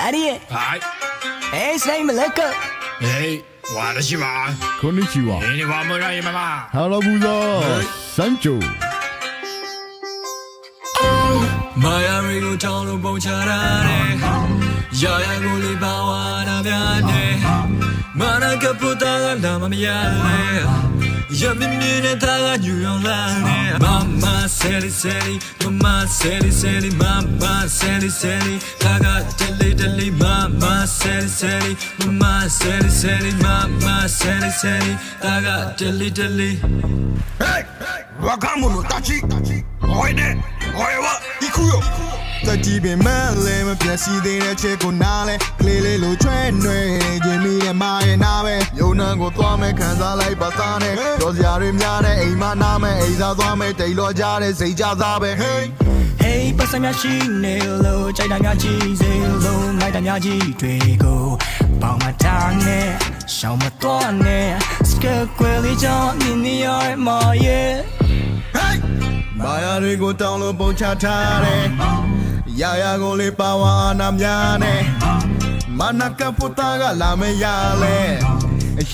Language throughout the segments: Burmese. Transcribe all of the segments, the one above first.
アリエはいスライムレック私はこんにちは。你は村井ママハラブザ山頂。မာယာရီကိုတောင်းလို့ပုံချတာတဲ့ရာရာကိုလေးပါဝါနာများနဲ့မာနကပူတာကလာမမရလဲရမင်းမြင်တဲ့သားကညူရောင်လာနဲ့မမဆယ်လီဆယ်လီမမဆယ်လီဆယ်လီမမဆယ်လီဆယ်လီသားကတလီတလီမမဆယ်လီဆယ်လီမမဆယ်လီဆယ်လီမမဆယ်လီဆယ်လီသားကတလီတလီ Hey若者たちおいでおいは行くよတတိပင်မလဲမပြတ်စီသေးတဲ့ချစ်ကိုနားလဲကလေးလေးလိုချွဲ့နေခြင်းမိရဲ့မာရဲ့နာပဲယုံနှံကိုသွားမဲ့ခံစားလိုက်ပါသားနဲ့ကြောစရာတွေများတဲ့အိမ်မနာမဲ့အိမ်စားသွားမဲ့တိတ်လောကြတဲ့စိတ်ကြစားပဲ Hey ပတ်စံများရှိနေလို့ကြိုက်တာများကြီးစေလို့လိုက်တာများကြီးတွေကိုပေါင်မထားနဲ့ရှောင်းမသွားနဲ့စကကွယ်လေးကြောင့်မြင်နေရမှာရဲ့ မာယာတွေကိုတောင်းလို့ပုံချထားတယ်ရာရာကိုလေးပါဝါနာများနဲ့မနကပူတာကလာမရလဲ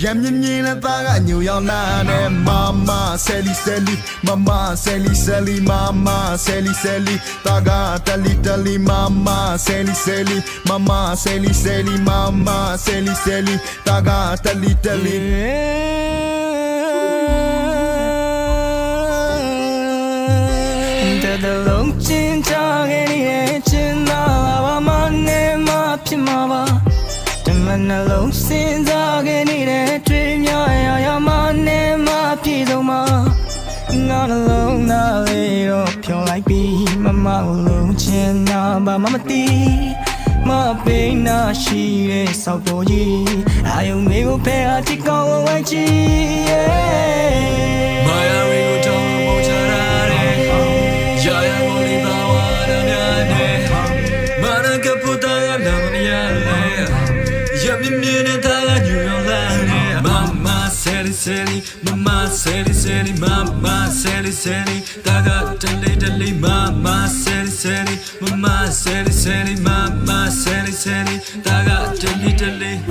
ရမ်းမြင်းမြင်းနဲ့သားကညူရောက်လာနဲ့မမဆယ်လီဆယ်လီမမဆယ်လီဆယ်လီမမဆယ်လီဆယ်လီသားကတလီတလီမမဆယ်လီဆယ်လီမမဆယ်လီဆယ်လီမမဆယ်လီဆယ်လီသားကတလီတလီ The long chin chageni chin na wa mane ma phima ba Taman long sin chageni de twi mya ya mane ma phi song ma Nga long na le yo phyon lai pi mama long chin na ba mama ti ma pe na shi ye sao to ji ayong me ko phe a ti kaw wai chiမာယာရီကိုတောင်းလို့ပုံချတာတဲ့ရာရာကိုလေးပါဝါနာများနဲ့မာနကပူတာကလာမရလဲရမင်းမြင်တဲ့သားကညူရောင်လာနဲ့မမဆယ်လီဆယ်လီမမဆယ်လီဆယ်လီမမဆယ်လီဆယ်လီသားကတလီတလီမမဆယ်လီဆယ်လီမမဆယ်လီဆယ်လီမမဆယ်လီဆယ်လီသားကတလီတလီ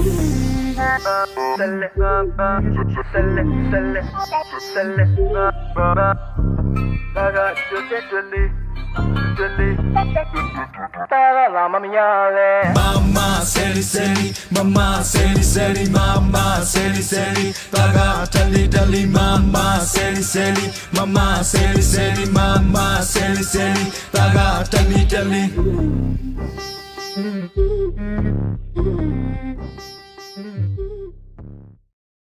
Mama seli seli, mama seli seli, mama seli seli, taga tali tali, mama seli seli, mama seli seli, mama seli seli, taga tali tali.